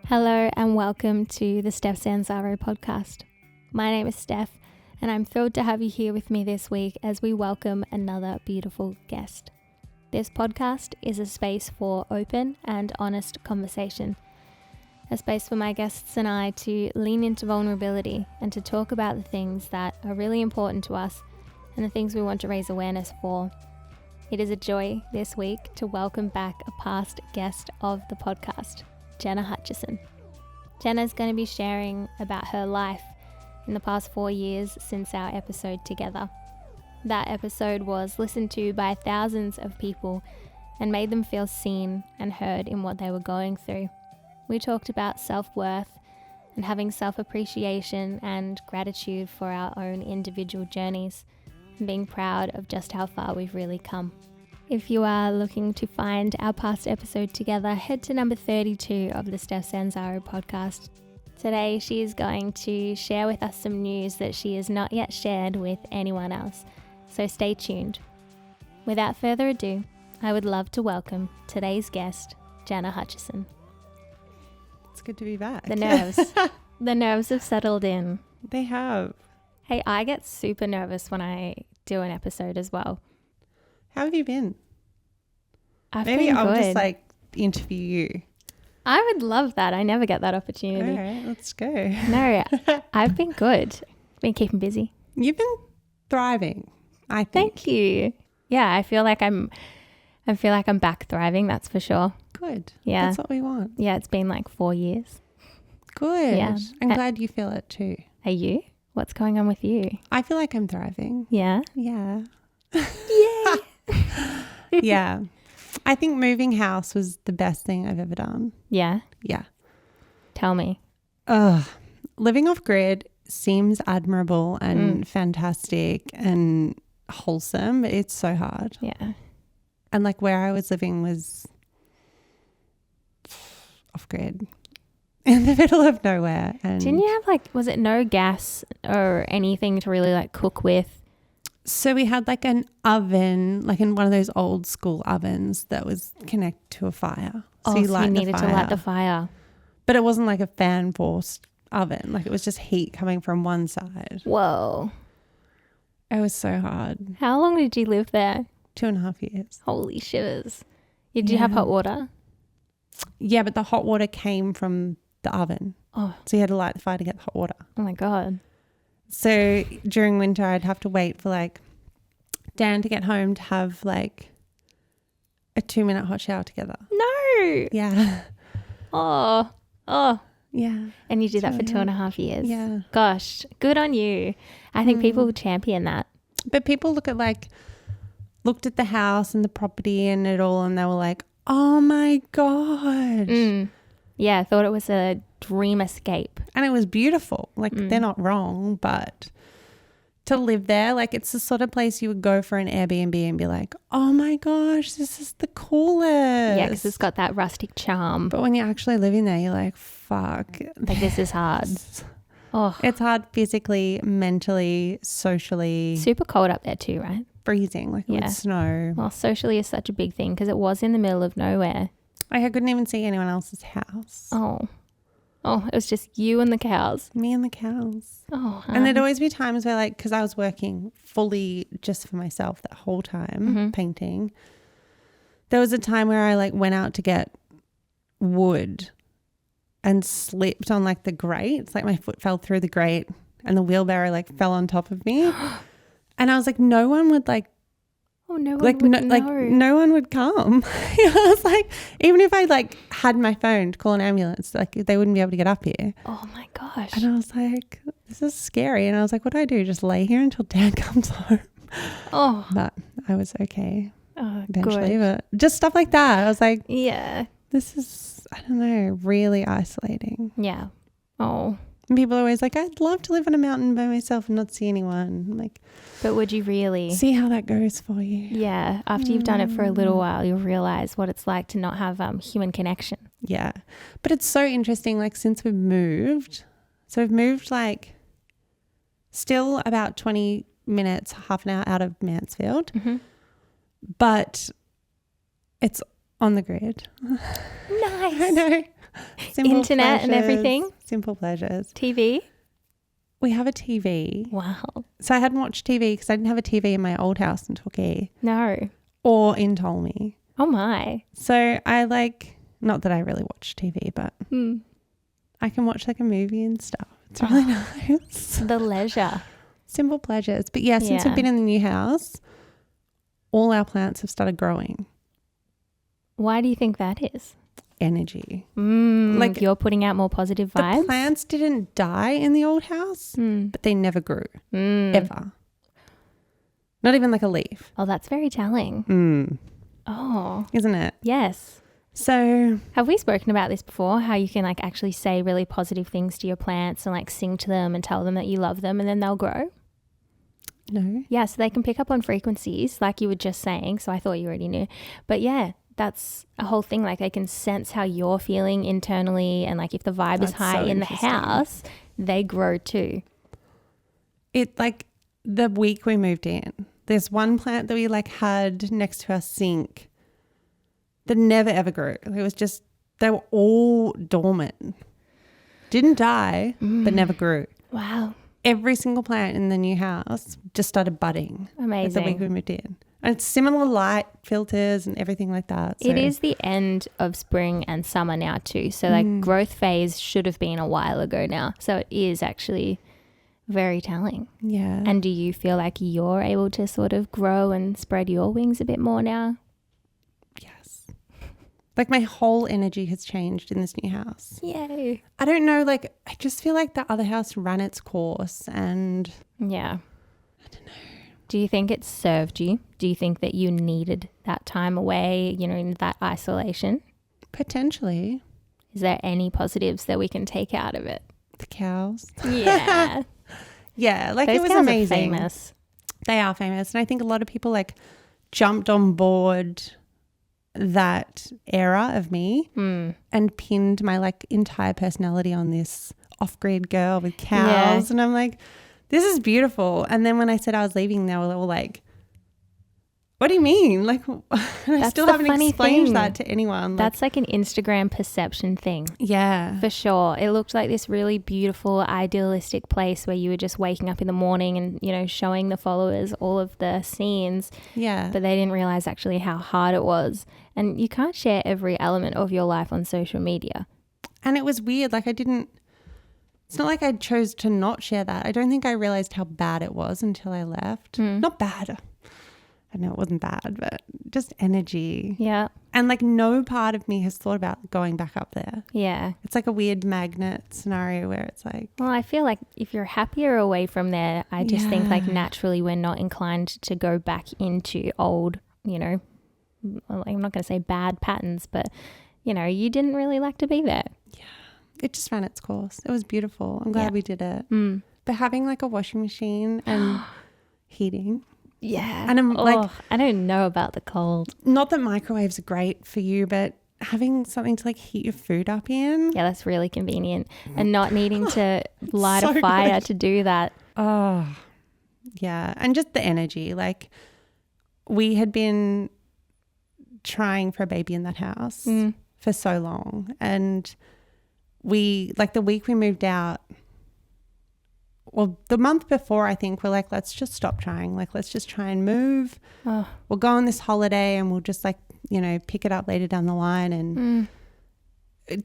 Hello and welcome to the Steph Sanzaro Podcast. My name is Steph and I'm thrilled to have you here with me this week as we welcome another beautiful guest. This podcast is a space for open and honest conversation, a space for my guests and I to lean into vulnerability and to talk about the things that are really important to us and the things we want to raise awareness for. It is a joy this week to welcome back a past guest of the podcast, Jenna Hutchison. Jenna is going to be sharing about her life in the past 4 years since our episode together. That episode was listened to by thousands of people and made them feel seen and heard in what they were going through. We talked about self-worth and having self-appreciation and gratitude for our own individual journeys and being proud of just how far we've really come. If you are looking to find our past episode together, head to number 32 of the Steph Sanzaro Podcast. Today, she is going to share with us some news that she has not yet shared with anyone else, so stay tuned. Without further ado, I would love to welcome today's guest, Jenna Hutchison. It's good to be back. The nerves have settled in. They have. Hey, I get super nervous when I do an episode as well. How have you been? Maybe I'll good. just interview you. I would love that. I never get that opportunity. All right, let's go. No, I've been good. Been keeping busy. You've been thriving, I think. Thank you. Yeah, I feel like I'm back thriving, that's for sure. Good. Yeah. That's what we want. Yeah, it's been like 4 years. Good. Yeah. I'm glad you feel it too. Are you? What's going on with you? I feel like I'm thriving. Yeah. Yeah. Yay. Yeah. I think moving house was the best thing I've ever done. Yeah. Yeah. Tell me. Living off grid seems admirable and fantastic and wholesome, but it's so hard. Yeah. And where I was living was off grid in the middle of nowhere. And Didn't you have was it no gas or anything to really cook with? so we had an oven, in one of those old school ovens that was connected to a fire. So you needed to light the fire. But it wasn't a fan forced oven. It was just heat coming from one side. Whoa. It was so hard. How long did you live there? 2.5 years. Holy shivers. Did you have hot water? Yeah, but the hot water came from the oven. Oh. So you had to light the fire to get the hot water. Oh my God. So during winter, I'd have to wait for Dan to get home to have a 2-minute hot shower together. No. Yeah. Oh. Yeah. And you did that for 2.5 years. Yeah. Gosh, good on you. I think people would champion that. But people looked at the house and the property and it all, and they were like, oh my God. Yeah, I thought it was a dream escape. And it was beautiful. They're not wrong, but to live there, it's the sort of place you would go for an Airbnb and be like, oh my gosh, this is the coolest. Yeah, because it's got that rustic charm. But when you're actually living there, you're like, fuck. This is hard. Oh, It's hard physically, mentally, socially. super cold up there too, right? Freezing, it would snow. Well, socially is such a big thing because it was in the middle of nowhere. I couldn't even see anyone else's house. Oh, it was just you and the cows. Me and the cows. Oh, and there'd always be times where because I was working fully just for myself that whole time, painting. There was a time where I went out to get wood and slipped on the grate. My foot fell through the grate and the wheelbarrow fell on top of me. And I was no one would oh, no one would know. No one would come. I was even if I had my phone to call an ambulance, they wouldn't be able to get up here. Oh my gosh. And I was this is scary. And I was what do I do? Just lay here until Dad comes home. Oh. But I was okay good. eventually. But just stuff like that. I was yeah, this is, I don't know, really isolating. yeah. Oh. And people are always I'd love to live on a mountain by myself and not see anyone. I'm But would you really? See how that goes for you. Yeah. After you've done it for a little while, you'll realize what it's like to not have human connection. Yeah. But it's so interesting, since we've moved. So we've moved still about 20 minutes, half an hour out of Mansfield. Mm-hmm. But it's on the grid. Nice. I know. Internet and everything. Simple pleasures. TV. We have a TV. Wow. So I hadn't watched TV because I didn't have a TV in my old house in Torquay. No. Or in Tolmi. Oh my. So I not that I really watch TV, but I can watch like a movie and stuff. It's really nice. The leisure. Simple pleasures. But yeah, since we've been in the new house, all our plants have started growing. Why do you think that is? Energy. Like you're putting out more positive vibes? The plants didn't die in the old house, but they never grew. Ever. Not even like a leaf. Oh, that's very telling. Oh. Isn't it? Yes. So have we spoken about this before? How you can like actually say really positive things to your plants and like sing to them and tell them that you love them and then they'll grow? No. Yeah, so they can pick up on frequencies like you were just saying. So I thought you already knew. But yeah, that's a whole thing. Like they can sense how you're feeling internally and like if the vibe is high in the house, they grow too. It like the week we moved in, there's one plant that we like had next to our sink that never ever grew. It was just, they were all dormant. Didn't die, but never grew. Wow. Every single plant in the new house just started budding. Amazing. The week we moved in. And it's similar light filters and everything like that. So. It is the end of spring and summer now too. So like growth phase should have been a while ago now. So it is actually very telling. Yeah. And do you feel like you're able to sort of grow and spread your wings a bit more now? Yes. Like my whole energy has changed in this new house. Yay. I don't know, like I just feel like the other house ran its course and yeah. I don't know. Do you think it served you? Do you think that you needed that time away, you know, in that isolation? Potentially. Is there any positives that we can take out of it? The cows. Yeah. Yeah, like those it was cows amazing. Are famous. They are famous. And I think a lot of people like jumped on board that era of me and pinned my like entire personality on this off-grid girl with cows. Yeah. And I'm like, this is beautiful. And then when I said I was leaving, they were all like, what do you mean? Like, I still haven't explained that to anyone. That's like an Instagram perception thing. Yeah. For sure. It looked like this really beautiful, idealistic place where you were just waking up in the morning and, you know, showing the followers all of the scenes. Yeah. But they didn't realize actually how hard it was. And you can't share every element of your life on social media. And it was weird. Like it's not like I chose to not share that. I don't think I realized how bad it was until I left. Not bad. I know it wasn't bad, but just energy. Yeah. And like no part of me has thought about going back up there. Yeah. It's like a weird magnet scenario where it's like. Well, I feel like if you're happier away from there, I just think like naturally we're not inclined to go back into old, you know, I'm not going to say bad patterns, but you know, you didn't really like to be there. Yeah. It just ran its course. It was beautiful. I'm glad we did it. But having like a washing machine and heating. Yeah. And I'm like, I don't know about the cold. Not that microwaves are great for you, but having something to like heat your food up in. Yeah, that's really convenient. And not needing to light a fire to do that. Oh, yeah. And just the energy. Like we had been trying for a baby in that house for so long. And we, like the week we moved out, well, the month before, I think we're like, let's just stop trying. Like, let's just try and move. Oh. We'll go on this holiday and we'll just like, you know, pick it up later down the line. And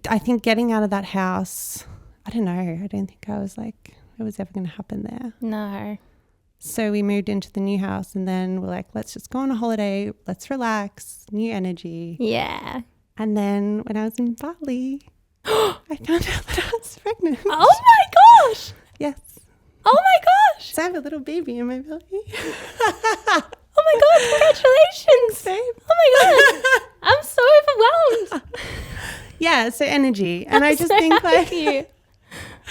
I think getting out of that house, I don't know. I don't think I was like, it was ever going to happen there. No. So we moved into the new house and then we're like, let's just go on a holiday. Let's relax. New energy. Yeah. And then when I was in Bali, I found out that I was pregnant. Oh my gosh. Yes. Oh my gosh. So I have a little baby in my belly. Oh my God, congratulations. Thanks, babe. Oh my God. I'm so overwhelmed. Yeah, so energy. And I just think like you.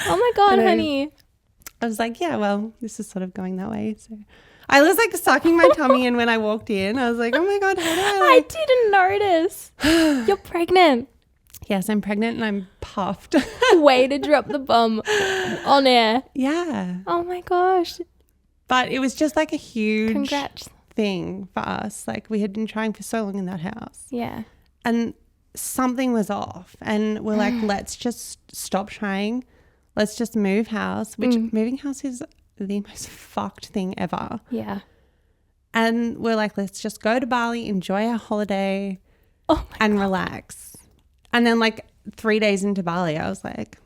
Oh my God, honey. I was like, yeah, well, this is sort of going that way. So I was like sucking my tummy in when I walked in. I was like, oh my God, how do I didn't notice. You're pregnant. Yes, I'm pregnant and I'm puffed. Way to drop the bomb on air. Yeah. Oh my gosh. But it was just like a huge thing for us. Like we had been trying for so long in that house. Yeah. And something was off, and we're like, let's just stop trying. Let's just move house, which moving house is the most fucked thing ever. Yeah. And we're like, let's just go to Bali, enjoy our holiday and relax. And then like 3 days into Bali, I was like,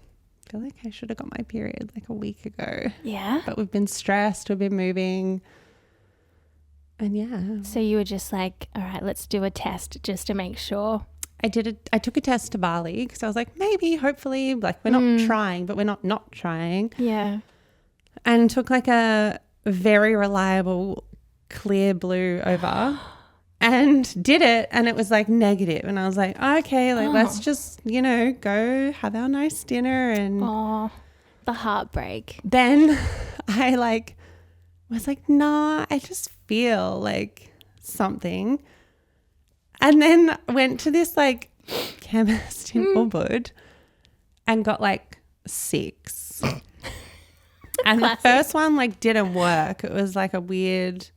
I feel like I should have got my period like a week ago. Yeah. But we've been stressed, we've been moving. And yeah. So you were just like, all right, let's do a test just to make sure. I took a test to Bali because I was like, maybe, hopefully, like we're not trying, but we're not trying. Yeah. And took like a very reliable clear blue over and did it, and it was like negative, and I was like, okay, like let's just, you know, go have our nice dinner. And the heartbreak. Then I like was like, nah, I just feel like something. And then went to this like chemist in Ubud and got like 6. And the first one like didn't work. It was like a weird,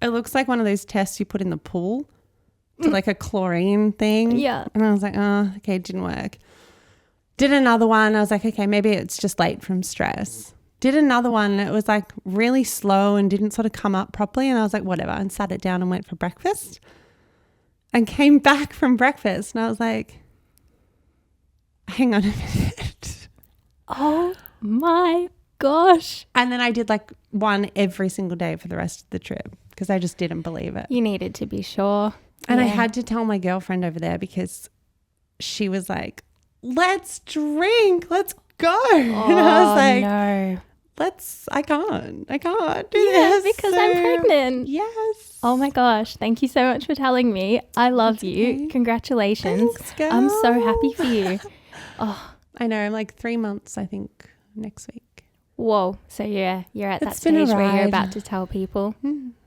it looks like one of those tests you put in the pool to like a chlorine thing. Yeah. And I was like, oh, okay, it didn't work. Did another one. I was like, okay, maybe it's just late from stress. Did another one. It was like really slow and didn't sort of come up properly. And I was like, whatever. And sat it down and went for breakfast and came back from breakfast. And I was like, hang on a minute. Oh my gosh. And then I did like one every single day for the rest of the trip because I just didn't believe it. You needed to be sure. And I had to tell my girlfriend over there because she was like, let's drink, let's go. And I was like, no. I can't do this. Because I'm pregnant. Yes. Oh my gosh. Thank you so much for telling me. I love you. Congratulations. Thanks, girl. I'm so happy for you. I know. I'm like 3 months, I think, next week. Whoa. So yeah, you're at that It's been a stage where you're ride. about to tell people.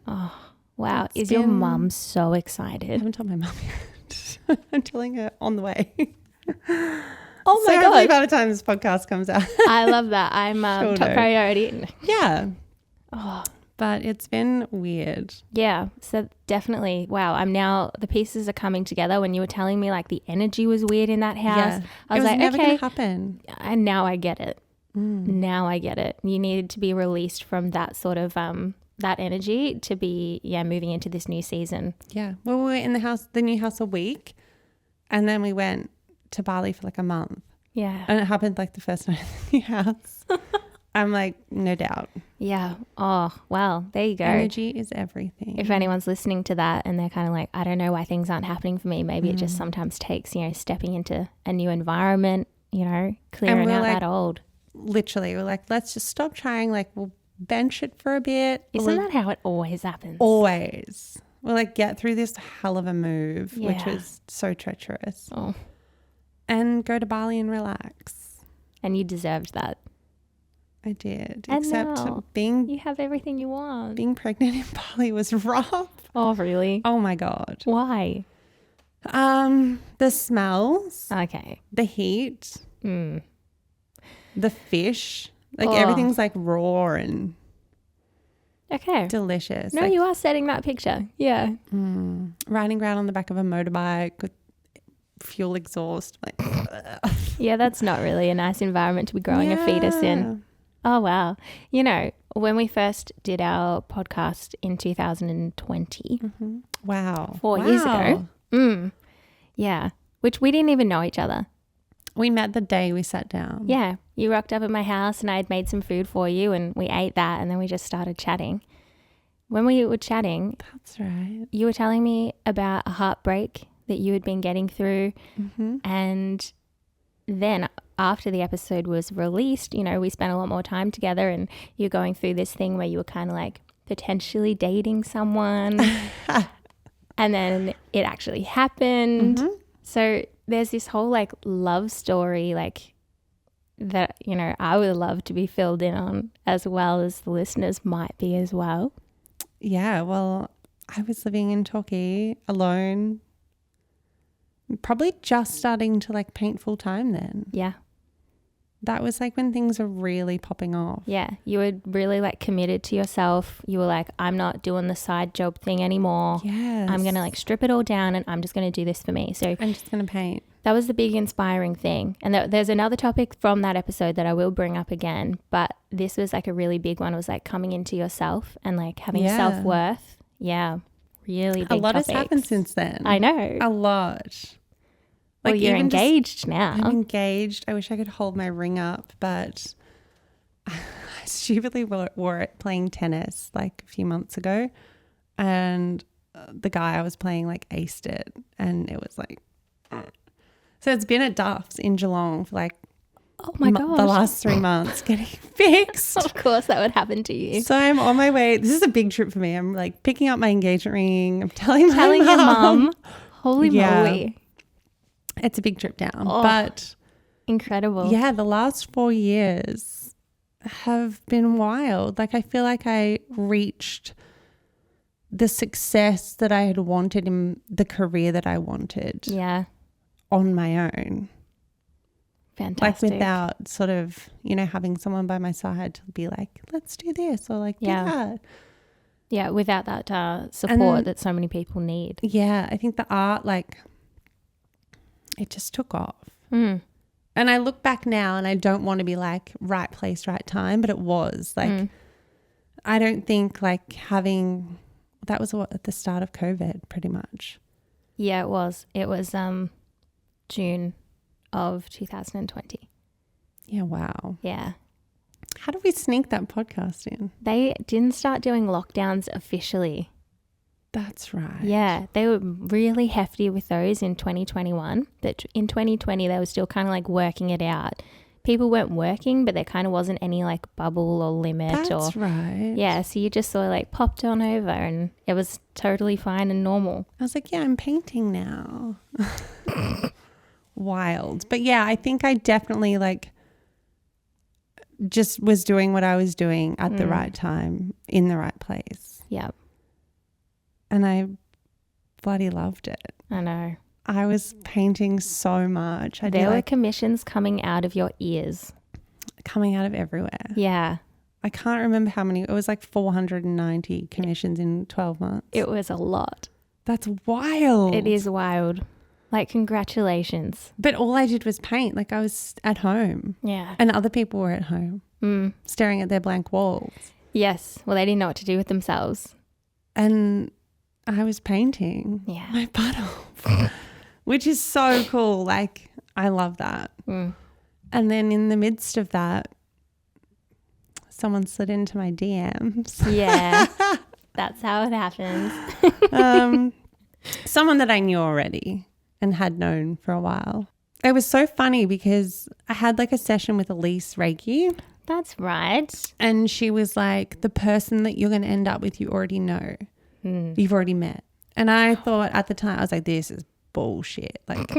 Oh, wow. It's Is your been- mum so I excited? haven't told my mum yet. I'm telling her on the way. Oh So my hopefully god. by the time this podcast comes out. I love that. I'm She'll top know. priority. Yeah. Oh, But it's been weird. yeah. So definitely, wow. The pieces are coming together. When you were telling me like the energy was weird in that house, Yeah. I was it was like, never okay. going to happen. And now I get it. Now I get it. You needed to be released from that sort of that energy to be moving into this new season. Yeah. Well, we were in the new house a week, and then we went to Bali for like a month. Yeah. And it happened like the first night in the new house. I'm like, no doubt. Yeah. Oh, well, there you go. Energy is everything. If anyone's listening to that and they're kind of like, I don't know why things aren't happening for me, maybe it just sometimes takes, stepping into a new environment, clearing out like, that old. Literally, we're like, let's just stop trying. Like, we'll bench it for a bit. Isn't that how it always happens? Always. We'll like get through this hell of a move, which Yeah. was so treacherous. Oh, And go to Bali and relax. and you deserved that. I did. And Except now being you have everything you want. pregnant in Bali was rough. Oh, really? Oh my God. Why? The smells, Okay. the heat, the fish, like Oh. everything's like raw and Okay. delicious. No, like, you are setting that picture. Yeah. riding around on the back of a motorbike with fuel exhaust. Like, Yeah, that's not really a nice environment to be growing a fetus in. Oh, wow. When we first did our podcast in 2020, Wow. 4 years ago. Yeah. Which we didn't even know each other. We met the day we sat down. Yeah. You rocked up at my house and I had made some food for you and we ate that and then we just started chatting. When we were chatting, That's right. you were telling me about a heartbreak that you had been getting through. And then after the episode was released, we spent a lot more time together and you're going through this thing where you were kind of like potentially dating someone. And then it actually happened. So there's this whole like love story like that, I would love to be filled in on, as well as the listeners might be as well. Yeah. Well, I was living in Torquay alone, probably just starting to like paint full time then. Yeah. That was like when things were really popping off. Yeah. You were really like committed to yourself. You were like, I'm not doing the side job thing anymore. Yes. I'm going to like strip it all down and I'm just going to do this for me. So I'm just going to paint. that was the big inspiring thing. And there's another topic from that episode that I will bring up again. But this was like a really big one. It was like coming into yourself and like having self-worth. Yeah. Really big A lot topics. has happened since then. I know. A lot. Well, Like, you're even engaged now. I'm engaged. I wish I could hold my ring up, but I stupidly wore it playing tennis like a few months ago, and the guy I was playing like aced it, and it was like, so it's been at Duff's in Geelong for like Oh my gosh. the last 3 months getting fixed. Of course that would happen to you. So I'm on my way. This is a big trip for me. I'm like picking up my engagement ring. I'm telling your mum. mum. Holy moly. It's a big trip down. Oh, but incredible. yeah, the last 4 years have been wild. Like I feel like I reached the success that I had wanted in the career that I wanted. Yeah. On my own. Fantastic. Like without sort of, having someone by my side to be like, let's do this, or like, Yeah, without that support that so many people need. Yeah, I think the art, like, it just took off. Mm. And I look back now and I don't want to be like right place, right time, but it was like, I don't think like that was at the start of COVID pretty much. Yeah, it was. It was June of 2020. Yeah, wow. Yeah. How did we sneak that podcast in? They didn't start doing lockdowns officially. That's right. Yeah, they were really hefty with those in 2021. But in 2020, they were still kind of like working it out. People weren't working, but there kind of wasn't any like bubble or limit. That's right. Yeah, so you just sort of like popped on over and it was totally fine and normal. I was like, yeah, I'm painting now. Wild. But yeah, I think I definitely like just was doing what I was doing at the right time in the right place. Yeah. And I bloody loved it. I know. I was painting so much. There were commissions coming out of your ears. Coming out of everywhere. Yeah. I can't remember how many. It was like 490 commissions in 12 months. It was a lot. That's wild. It is wild. Like, congratulations. But all I did was paint. Like I was at home. Yeah. And other people were at home staring at their blank walls. Yes. Well, they didn't know what to do with themselves. And I was painting my butt off, which is so cool. Like, I love that. And then in the midst of that, someone slid into my DMs. Yeah. That's how it happens. Someone that I knew already and had known for a while. It was so funny because I had like a session with Elise Reiki. That's right. And she was like, the person that you're going to end up with, you already know. You've already met. And I thought at the time, I was like, this is bullshit. Like,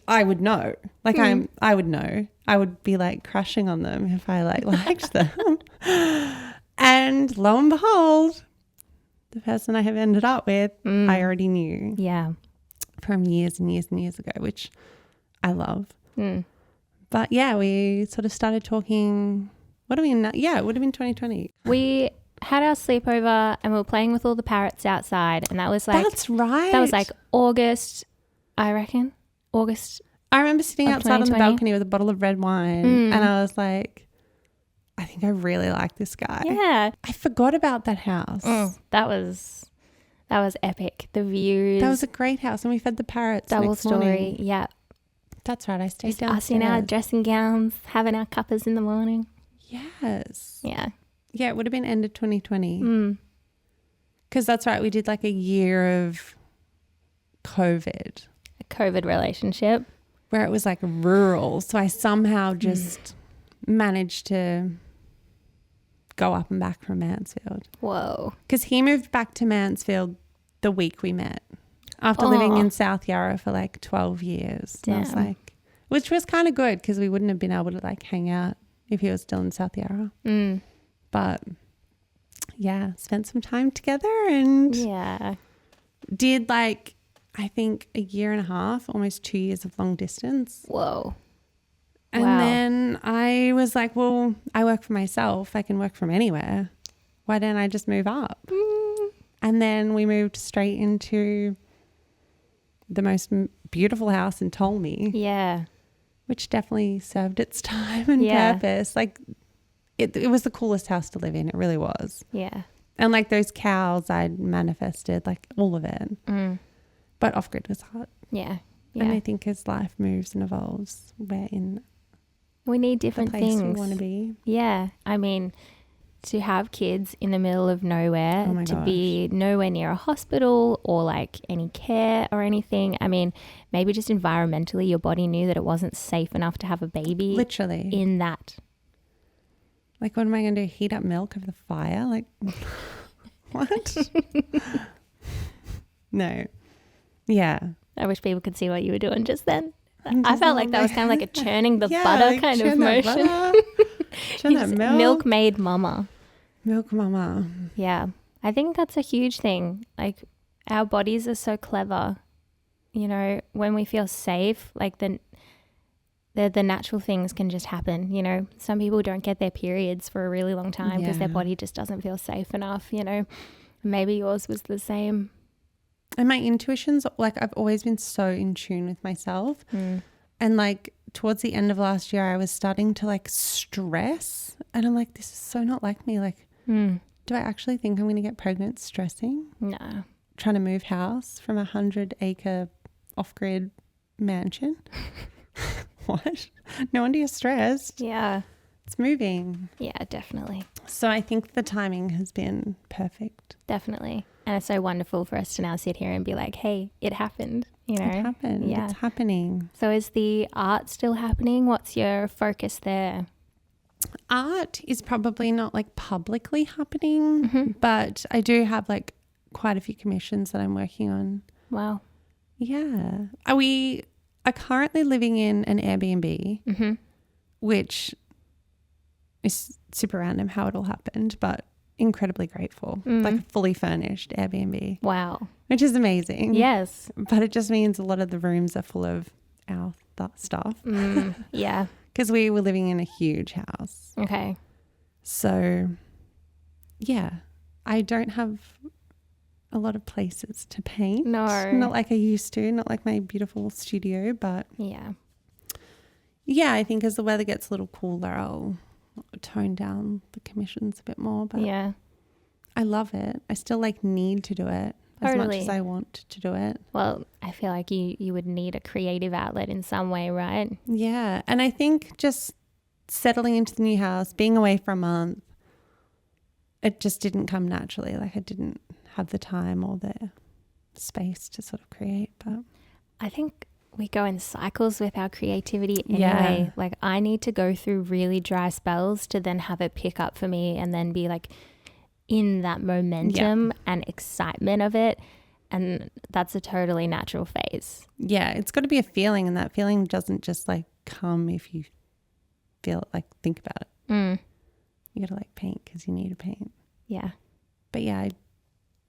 I would know. Like I would know. I would be like crushing on them if I like liked them. And lo and behold, the person I have ended up with, I already knew. Yeah. From years and years and years ago, which I love. But yeah, we sort of started talking, what are we in now? Yeah, it would have been 2020. We had our sleepover and we were playing with all the parrots outside, and that was like, that's right. That was like August, I reckon. August. I remember sitting outside on the balcony with a bottle of red wine and I was like, I think I really like this guy. Yeah. I forgot about that house. That was epic. The views. That was a great house, and we fed the parrots. Double story. Morning. Yeah. That's right. I stayed downstairs. Us in our dressing gowns, having our cuppas in the morning. Yes. Yeah. Yeah, it would have been end of 2020. Because that's right. We did like a year of COVID. A COVID relationship. Where it was like rural. So I somehow just managed to go up and back from Mansfield. Whoa. Because he moved back to Mansfield the week we met. After living in South Yarra for like 12 years. Damn. And I was like, which was kind of good because we wouldn't have been able to like hang out if he was still in South Yarra. But yeah, spent some time together and did like, I think a year and a half, almost 2 years of long distance. Whoa. And then I was like, well, I work for myself. I can work from anywhere. Why don't I just move up? And then we moved straight into the most beautiful house in Tolme. Yeah. Which definitely served its time and purpose. Like it was the coolest house to live in. It really was. Yeah. And like those cows I'd manifested, like all of it. But off-grid was hard. Yeah. And I think as life moves and evolves, we need different the place things. we want to be. Yeah. I mean, to have kids in the middle of nowhere, be nowhere near a hospital or like any care or anything. I mean, maybe just environmentally your body knew that it wasn't safe enough to have a baby. Literally. In that. Like, what am I going to do? Heat up milk over the fire? Like, what? No. Yeah. I wish people could see what you were doing just then. I felt like that was kind of like a churning the butter like kind of motion. Churn that milk. Milkmaid mama. Milk mama. Yeah. I think that's a huge thing. Like our bodies are so clever. You know, when we feel safe, like the natural things can just happen. You know, some people don't get their periods for a really long time because their body just doesn't feel safe enough, you know. Maybe yours was the same. And my intuition's like, I've always been so in tune with myself. And like towards the end of last year, I was starting to like stress. And I'm like, this is so not like me. Like, do I actually think I'm going to get pregnant stressing? No. Trying to move house from 100-acre off-grid mansion? What? No wonder you're stressed. Yeah. It's moving. Yeah, definitely. So I think the timing has been perfect. Definitely. And it's so wonderful for us to now sit here and be like, hey, it happened. You know? It happened. Yeah. It's happening. So is the art still happening? What's your focus there? Art is probably not like publicly happening, but I do have like quite a few commissions that I'm working on. Wow. Yeah. We are currently living in an Airbnb, which is super random how it all happened, but incredibly grateful. Like a fully furnished Airbnb. Wow. Which is amazing. Yes. But it just means a lot of the rooms are full of our stuff. Yeah. Because we were living in a huge house. Okay. So, yeah, I don't have a lot of places to paint. No. Not like I used to, not like my beautiful studio, but yeah, I think as the weather gets a little cooler, I'll tone down the commissions a bit more. But yeah, I love it. I still like need to do it as much as I want to do it. Well, I feel like you would need a creative outlet in some way, right? Yeah. And I think just settling into the new house, being away for a month, it just didn't come naturally. Like I didn't have the time or the space to sort of create. But I think we go in cycles with our creativity anyway. Yeah. Like I need to go through really dry spells to then have it pick up for me and then be like in that momentum and excitement of it. And that's a totally natural phase. Yeah. It's got to be a feeling, and that feeling doesn't just like come if you feel it, like think about it. You got to like paint because you need to paint. Yeah. But yeah,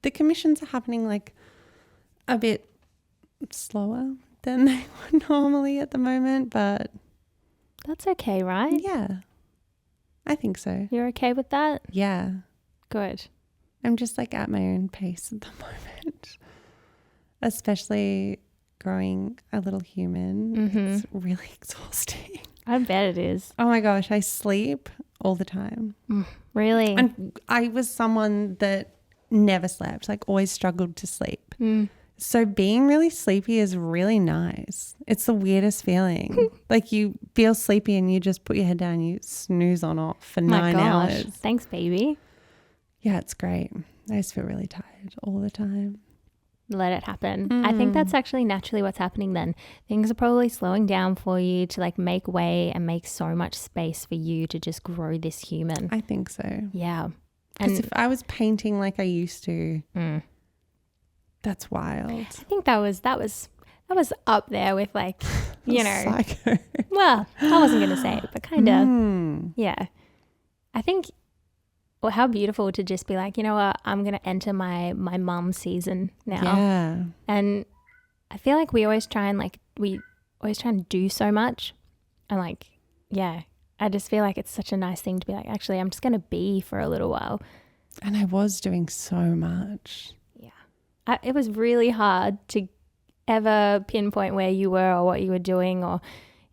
the commissions are happening like a bit slower than they would normally at the moment, but that's okay, right? Yeah, I think so. You're okay with that? Yeah. Good. I'm just like at my own pace at the moment, especially growing a little human. It's really exhausting. I bet it is. Oh my gosh, I sleep all the time. Really? And I was someone that never slept, like always struggled to sleep. So being really sleepy is really nice. It's the weirdest feeling. Like you feel sleepy and you just put your head down, you snooze on off for 9 hours. Thanks, baby. Yeah, it's great. I just feel really tired all the time. Let it happen. I think that's actually naturally what's happening then. Things are probably slowing down for you to like make way and make so much space for you to just grow this human. I think so. Yeah. Because if I was painting like I used to, that's wild. I think that was up there with like, you know. Psycho. Well, I wasn't going to say it, but kind of. Yeah. I think, well, how beautiful to just be like, you know what, I'm going to enter my mum season now. Yeah. And I feel like we always try and do so much and like yeah, I just feel like it's such a nice thing to be like, actually, I'm just going to be for a little while. And I was doing so much. Yeah. It was really hard to ever pinpoint where you were or what you were doing, or,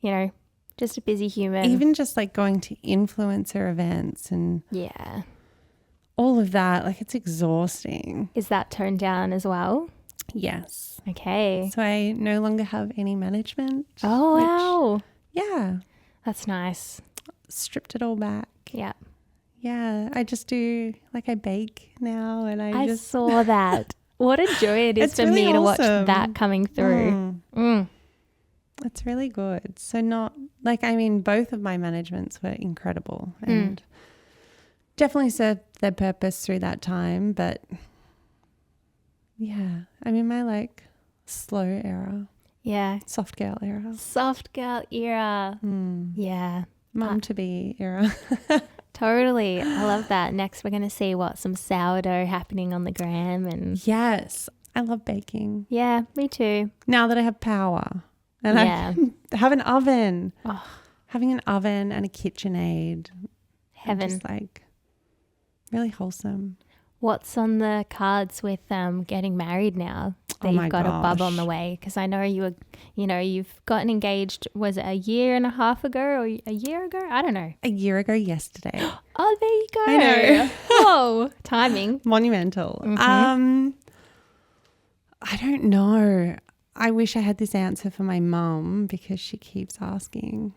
you know, just a busy human. Even just like going to influencer events and yeah, all of that, like it's exhausting. is that toned down as well? Yes. Okay. So I no longer have any management. Oh, wow. Yeah. That's nice. Stripped it all back. Yeah. Yeah. I just do, like I bake now and I just saw that. What a joy it is It's for really me to watch awesome. that coming through. It's really good. So not like, I mean, both of my managements were incredible and definitely served their purpose through that time. But yeah, I'm in my like slow era. Yeah. Soft girl era. Soft girl era. Yeah. Mum to be era. Totally. I love that. Next, we're going to see some sourdough happening on the gram. And Yes. I love baking. yeah, me too. Now that I have power and I have an oven. Oh, Having an oven and a KitchenAid. heaven. Just like really wholesome. What's on the cards with getting married now that Oh my you've got a bub on the gosh. way? Because I know you've gotten engaged, was it a year and a half ago or a year ago? I don't know. A year ago yesterday. Oh, there you go. I know. Whoa, timing. Monumental. Mhm. I don't know. I wish I had this answer for my mum because she keeps asking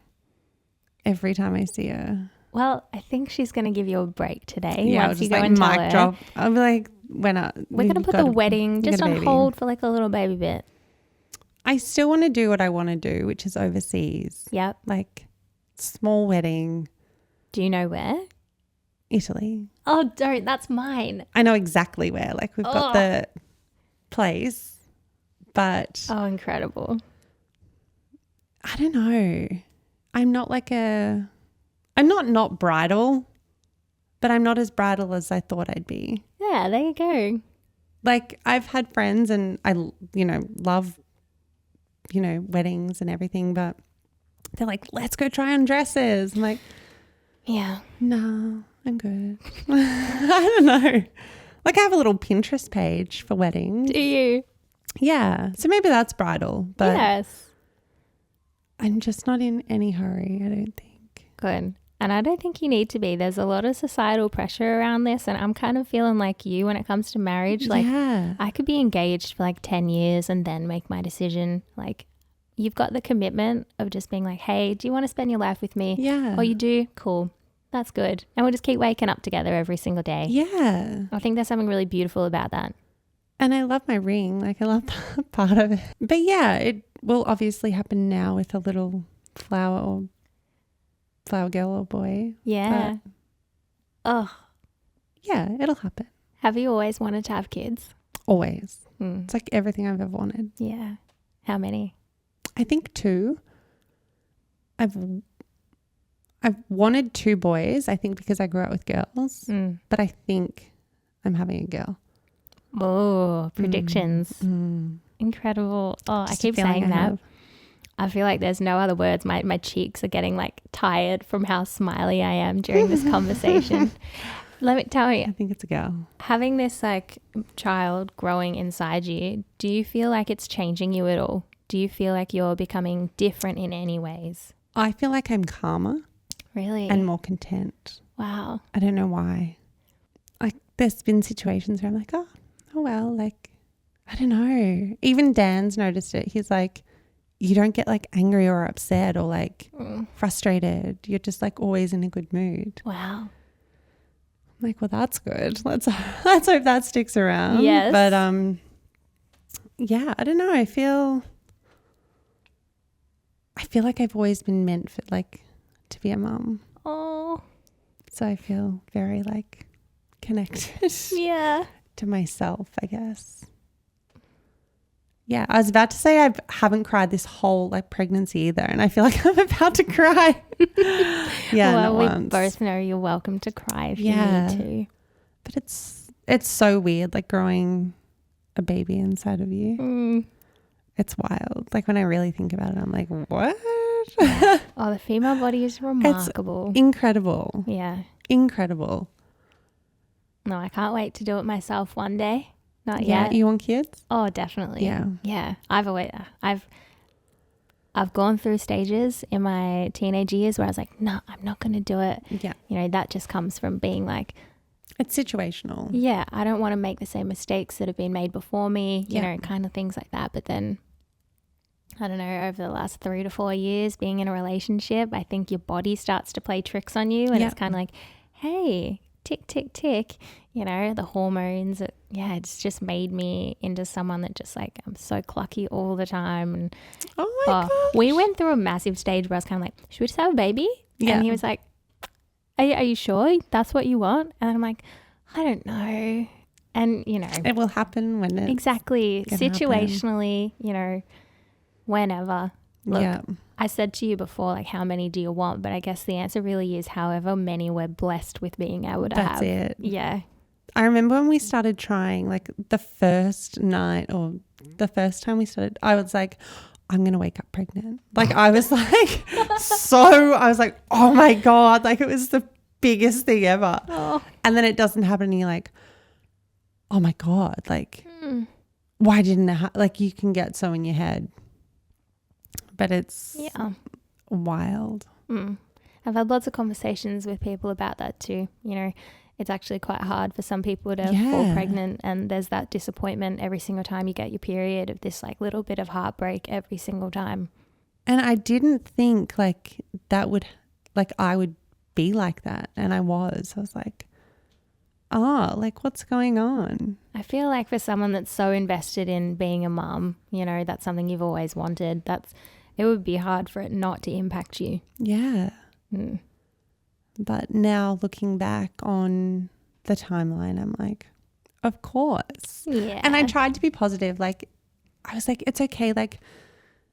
every time I see her. Well, I think she's going to give you a break today. Yeah, once I'll you just go like and tell mic her. drop. I'll be like, We're going to put the wedding just on hold for like a little baby bit. I still want to do what I want to do, which is overseas. Yep. Like small wedding, Do you know where? Italy. Oh, don't. That's mine. I know exactly where. Like we've got the place, but Oh, incredible. I don't know. I'm not like I'm not bridal, but I'm not as bridal as I thought I'd be. Yeah, there you go. Like I've had friends and I, love, weddings and everything, but they're like, let's go try on dresses. I'm like, Yeah. no, I'm good. I don't know. Like I have a little Pinterest page for weddings. Do you? Yeah. So maybe that's bridal, but Yes. I'm just not in any hurry, I don't think. Good. And I don't think you need to be. There's a lot of societal pressure around this. And I'm kind of feeling like you when it comes to marriage. Like I could be engaged for like 10 years and then make my decision. Like you've got the commitment of just being like, hey, do you want to spend your life with me? Yeah. Oh, you do? Cool. That's good. And we'll just keep waking up together every single day. Yeah. I think there's something really beautiful about that. And I love my ring. Like I love that part of it. But yeah, it will obviously happen now with a little flower girl or boy. Yeah. Oh, Yeah, it'll happen. have you always wanted to have kids? Always. It's like everything I've ever wanted. Yeah. How many? I think 2. I've wanted 2 boys, I think because I grew up with girls. But I think I'm having a girl. Oh, predictions. Incredible. Oh, I keep saying that. I feel like there's no other words. My cheeks are getting like tired from how smiley I am during this conversation. Let me tell you, I think it's a girl. having this like child growing inside you, do you feel like it's changing you at all? Do you feel like you're becoming different in any ways? I feel like I'm calmer Really? and more content. Wow. I don't know why. Like there's been situations where I'm like, oh well, like, I don't know. Even Dan's noticed it. He's like, you don't get like angry or upset or like frustrated. You're just like always in a good mood. Wow. I'm like, well, that's good. Let's hope that sticks around. Yes. But yeah, I don't know. I feel like I've always been meant for like to be a mum. Oh. So I feel very like connected Yeah. to myself, I guess. Yeah, I was about to say I haven't cried this whole like pregnancy either, and I feel like I'm about to cry. Yeah, well, not we once. both know you're welcome to cry if Yeah. you need But it's so weird, like growing a baby inside of you. to. It's wild. Like when I really think about it, I'm like, what? it? Oh, the female body is remarkable. It's incredible. Yeah. Incredible. No, I can't wait to do it myself one day. Not Yeah. yet. You want kids? Oh, definitely. Yeah. Yeah. I've gone through stages in my teenage years where I was like, no, I'm not going to do it. Yeah. You know, that just comes from being like, it's situational. yeah, I don't want to make the same mistakes that have been made before me, you know, kind of things like that. But then, I don't know, over the last 3 to 4 years being in a relationship, I think your body starts to play tricks on you. And it's kind of like, hey, tick, tick, tick, you know, the hormones. It's just made me into someone that just like, I'm so clucky all the time. And Oh my God. we went through a massive stage where I was kind of like, should we just have a baby? Yeah. And he was like, are you sure that's what you want? And I'm like, I don't know. And, you know, it will happen when it exactly situationally, you know, whenever. Look, I said to you before, like, how many do you want? But I guess the answer really is however many we're blessed with being able to have. That's it. Yeah. I remember when we started trying, like the first night or the first time we started, I was like, I'm going to wake up pregnant. Like I was like, I was like, oh my God, like it was the biggest thing ever. Oh. And then it doesn't happen and you're like, oh my God, like why didn't it like you can get so in your head. But it's wild. I've had lots of conversations with people about that too. You know, it's actually quite hard for some people to fall pregnant, and there's that disappointment every single time you get your period of this like little bit of heartbreak every single time. And I didn't think like that would, like I would be like that. And I was like, like what's going on? I feel like for someone that's so invested in being a mum, you know, that's something you've always wanted. It would be hard for it not to impact you. Yeah. But now looking back on the timeline, I'm like, of course. Yeah. And I tried to be positive. Like, I was like, it's okay. Like,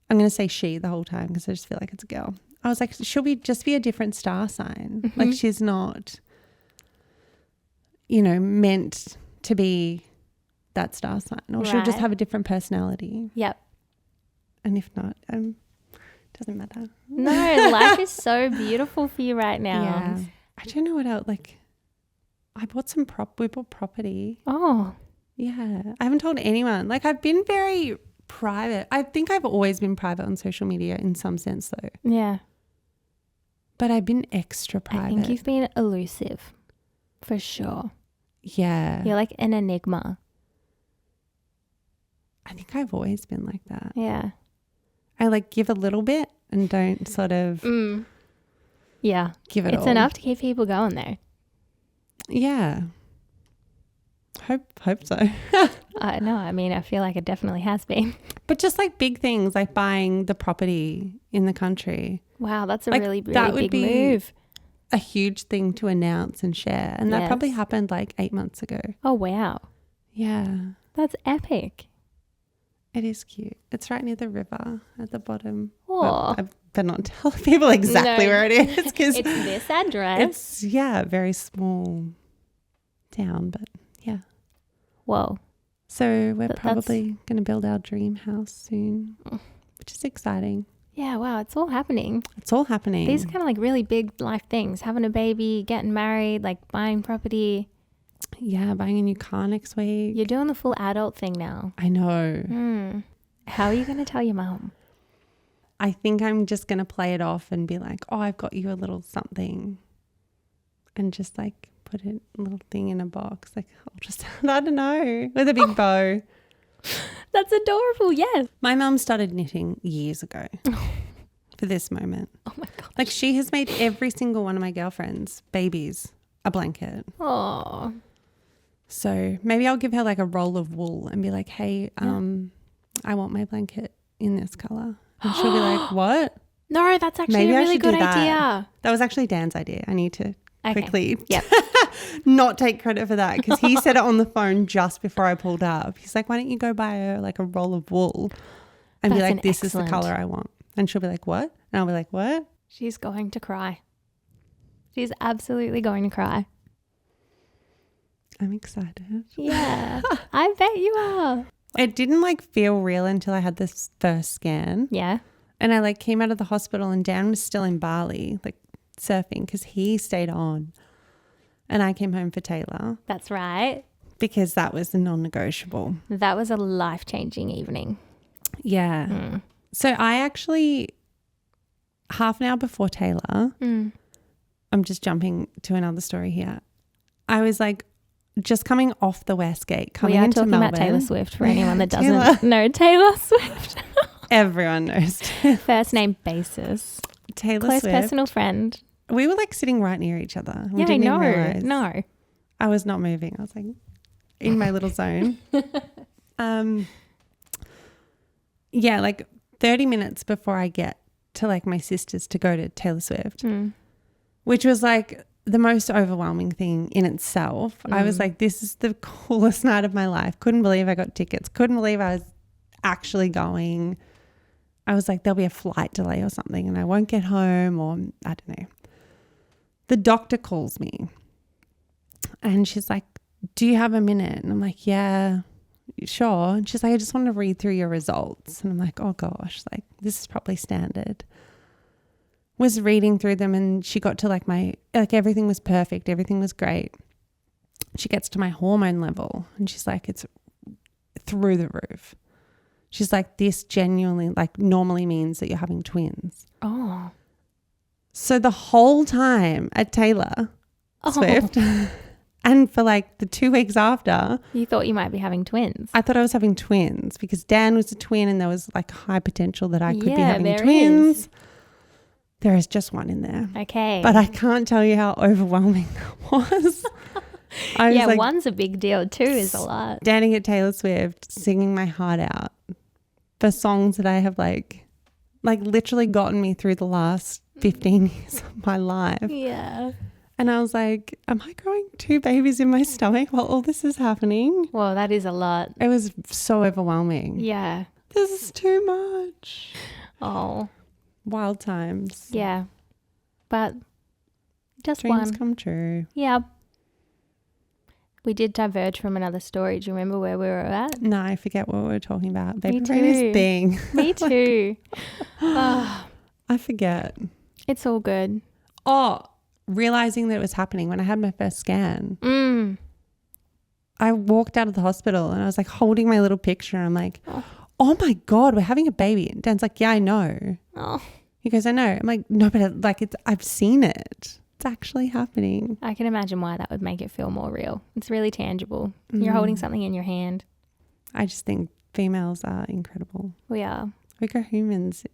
I'm going to say she the whole time because I just feel like it's a girl. I was like, she'll be just be a different star sign. Like, she's not, you know, meant to be that star sign, or she'll just have a different personality. Yep. And if not, doesn't matter. No, life is so beautiful for you right now. Yeah. I don't know what else. Like, I bought we bought property. Oh. Yeah. I haven't told anyone. Like, I've been very private. I think I've always been private on social media in some sense though. Yeah. But I've been extra private. I think you've been elusive for sure. Yeah. You're like an enigma. I think I've always been like that. Yeah. I like give a little bit and don't sort of yeah, give it all. It's enough to keep people going though. Yeah. Hope so. No, I mean, I feel like it definitely has been. But just like big things like buying the property in the country. Wow, that's a like, really, really that would big be move. A huge thing to announce and share. And that probably happened like 8 months ago. Oh, wow. Yeah. That's epic. It is cute. It's right near the river at the bottom. Oh. Well, I better not tell people exactly where it is. Cause it's this address. It's, very small town, but yeah. Whoa. So we're probably going to build our dream house soon, which is exciting. Yeah, wow, it's all happening. It's all happening. These are kind of like really big life things. Having a baby, getting married, like buying property. Yeah, buying a new car next week. You're doing the full adult thing now. I know. How are you going to tell your mum? I think I'm just going to play it off and be like, oh, I've got you a little something. And just like put a little thing in a box. Like, I'll just, I don't know, with a big bow. That's adorable, yes. My mum started knitting years ago for this moment. Oh my God. Like she has made every single one of my girlfriends' babies a blanket. Oh. So maybe I'll give her like a roll of wool and be like, hey, I want my blanket in this color. And she'll be like, what? No, that's actually a really good idea. That was actually Dan's idea. I need to quickly Yep. not take credit for that because he said it on the phone just before I pulled up. He's like, why don't you go buy her like a roll of wool and be like, this is the color I want. And she'll be like, what? And I'll be like, what? She's going to cry. She's absolutely going to cry. I'm excited. Yeah, I bet you are. It didn't like feel real until I had this first scan. Yeah. And I like came out of the hospital and Dan was still in Bali, like surfing, because he stayed on. And I came home for Taylor. That's right. Because that was the non-negotiable. That was a life-changing evening. Yeah. So I actually, half an hour before Taylor, I'm just jumping to another story here. I was like just coming off the West Gate, coming into Melbourne. We are talking about Taylor Swift for anyone that doesn't know Taylor Swift. Everyone knows. First name basis. Taylor Close Swift. personal friend. We were like sitting right near each other. We Yeah, didn't I know. even realize. No. I was not moving. I was like in my little zone. Yeah, like 30 minutes before I get to like my sister's to go to Taylor Swift, which was like the most overwhelming thing in itself. I was like, this is the coolest night of my life. Couldn't believe I got tickets. Couldn't believe I was actually going. I was like, there'll be a flight delay or something and I won't get home, or I don't know. The doctor calls me and she's like, do you have a minute? And I'm like, yeah, sure. And she's like, I just want to read through your results. And I'm like, oh gosh, like this is probably standard. Was reading through them and she got to like everything was perfect. Everything was great. She gets to my hormone level and she's like, it's through the roof. She's like, this genuinely like normally means that you're having twins. Oh. So the whole time at Taylor Swift and for like the 2 weeks after. You thought you might be having twins. I thought I was having twins because Dan was a twin and there was like high potential that I could be having twins. Is. There is just one in there. Okay. But I can't tell you how overwhelming that was. I was like, one's a big deal. Two is a lot. Standing at Taylor Swift, singing my heart out for songs that I have like literally gotten me through the last 15 years of my life. Yeah. And I was like, am I growing 2 babies in my stomach while all this is happening? Well, that is a lot. It was so overwhelming. Yeah. This is too much. Oh. Wild times. Yeah. But just Dreams one. come true. Yeah. We did diverge from another story. Do you remember where we were at? No, I forget what we were talking about. Me Baby brain is too. thing. Me too. I forget. It's all good. Oh, realizing that it was happening when I had my first scan. I walked out of the hospital and I was like holding my little picture. I'm like, oh my God, we're having a baby. And Dan's like, yeah, I know. Oh. He goes, I know. I'm like, no, but I've seen it. It's actually happening. I can imagine why that would make it feel more real. It's really tangible. You're holding something in your hand. I just think females are incredible. We are. We go humans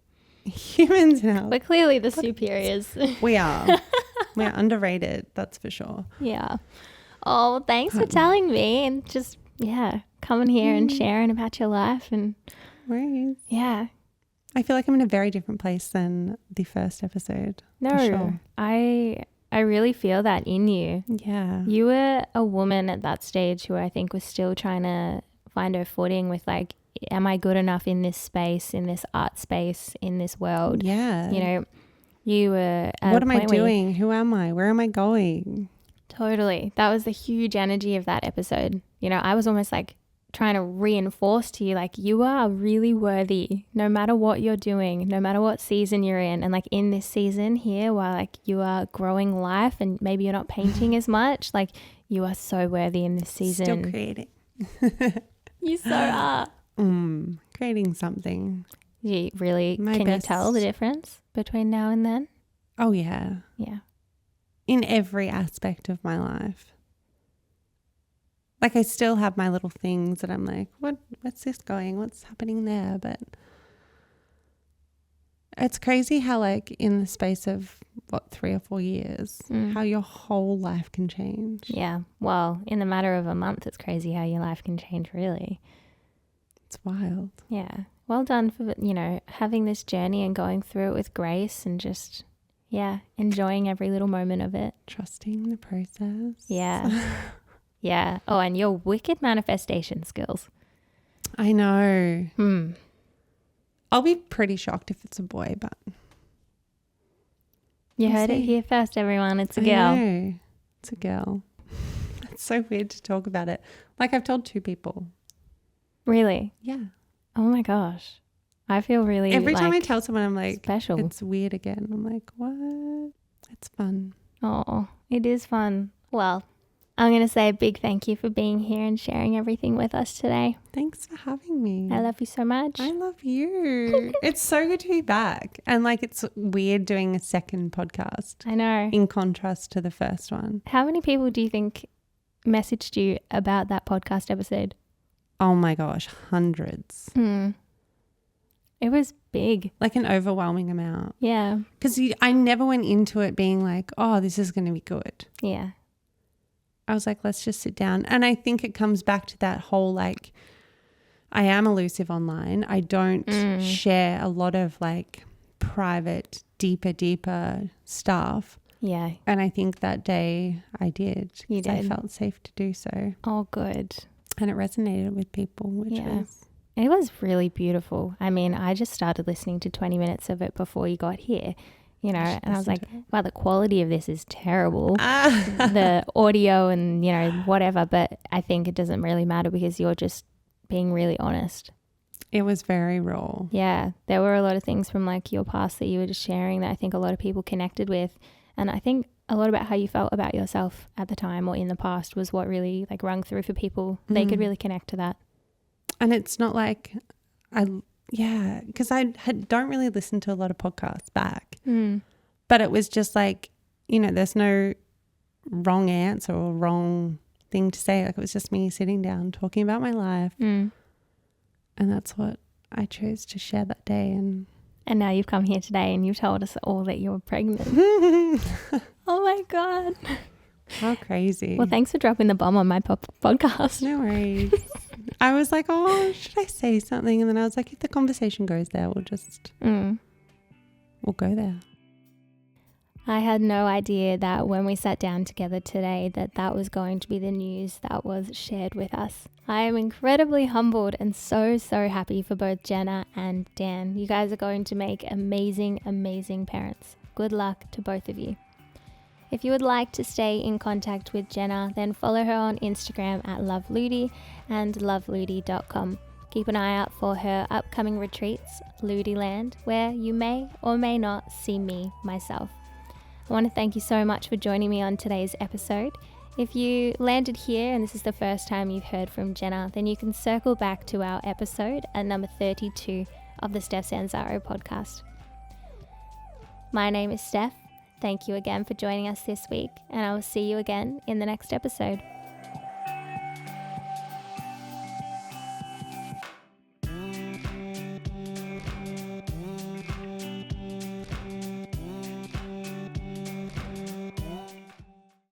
now. We're clearly the superiors. We are. We are underrated. That's for sure. Yeah. Oh, thanks for telling me and just, coming here and sharing about your life. And worries. Yeah. I feel like I'm in a very different place than the first episode. No, for sure. I really feel that in you. Yeah. You were a woman at that stage who I think was still trying to find her footing with like, am I good enough in this space, in this art space, in this world? Yeah. You know, you were at what a am I point where doing? Who am I? Where am I going? Totally. That was the huge energy of that episode. You know, I was almost like trying to reinforce to you, like, you are really worthy no matter what you're doing, no matter what season you're in. And like in this season here, while like you are growing life and maybe you're not painting as much, like you are so worthy in this season. Still creating. You so are. Creating something. You really, My can best. you tell the difference between now and then? Oh, yeah. Yeah. In every aspect of my life. Like I still have my little things that I'm like, what's this going? What's happening there? But it's crazy how like in the space of 3 or 4 years, how your whole life can change. Yeah. Well, in the matter of a month, it's crazy how your life can change, really. It's wild. Yeah. Well done for, you know, having this journey and going through it with grace and just, enjoying every little moment of it. Trusting the process. Yeah. Yeah. Oh, and your wicked manifestation skills. I know. I'll be pretty shocked if it's a boy, but. You heard it here first, everyone. It's a girl. I know. It's a girl. It's so weird to talk about it. Like I've told 2 people. Really? Yeah. Oh my gosh. I feel really every time I tell someone, I'm like, special. It's weird again. I'm like, what? It's fun. Oh, it is fun. Well, I'm going to say a big thank you for being here and sharing everything with us today. Thanks for having me. I love you so much. I love you. It's so good to be back. And like, it's weird doing a second podcast. I know. In contrast to the first one. How many people do you think messaged you about that podcast episode? Oh my gosh, hundreds. It was big. Like an overwhelming amount. Yeah. Because I never went into it being like, oh, this is going to be good. Yeah. I was like, let's just sit down. And I think it comes back to that whole like, I am elusive online. I don't share a lot of like private, deeper stuff. Yeah. And I think that day I did. You did. I felt safe to do so. Oh, good. And it resonated with people, which was... It was really beautiful. I mean, I just started listening to 20 minutes of it before you got here, you know, and I was like, wow, the quality of this is terrible. The audio and, you know, whatever. But I think it doesn't really matter because you're just being really honest. It was very raw. Yeah. There were a lot of things from like your past that you were just sharing that I think a lot of people connected with. And I think a lot about how you felt about yourself at the time or in the past was what really like rung through for people. They could really connect to that. And it's not like, because I don't really listen to a lot of podcasts back. But it was just like, you know, there's no wrong answer or wrong thing to say. Like it was just me sitting down talking about my life. And that's what I chose to share that day. And now you've come here today and you've told us all that you're pregnant. Oh my God. How crazy. Well, thanks for dropping the bomb on my podcast. No worries. I was like, oh, should I say something? And then I was like, if the conversation goes there, we'll just, we'll go there. I had no idea that when we sat down together today that was going to be the news that was shared with us. I am incredibly humbled and so happy for both Jenna and Dan. You guys are going to make amazing, amazing parents. Good luck to both of you. If you would like to stay in contact with Jenna, then follow her on Instagram at loveludi and loveludi.com. Keep an eye out for her upcoming retreats, Ludiland, where you may or may not see me myself. I want to thank you so much for joining me on today's episode. If you landed here and this is the first time you've heard from Jenna, then you can circle back to our episode at number 32 of the Steph Sanzaro Podcast. My name is Steph. Thank you again for joining us this week, and I will see you again in the next episode.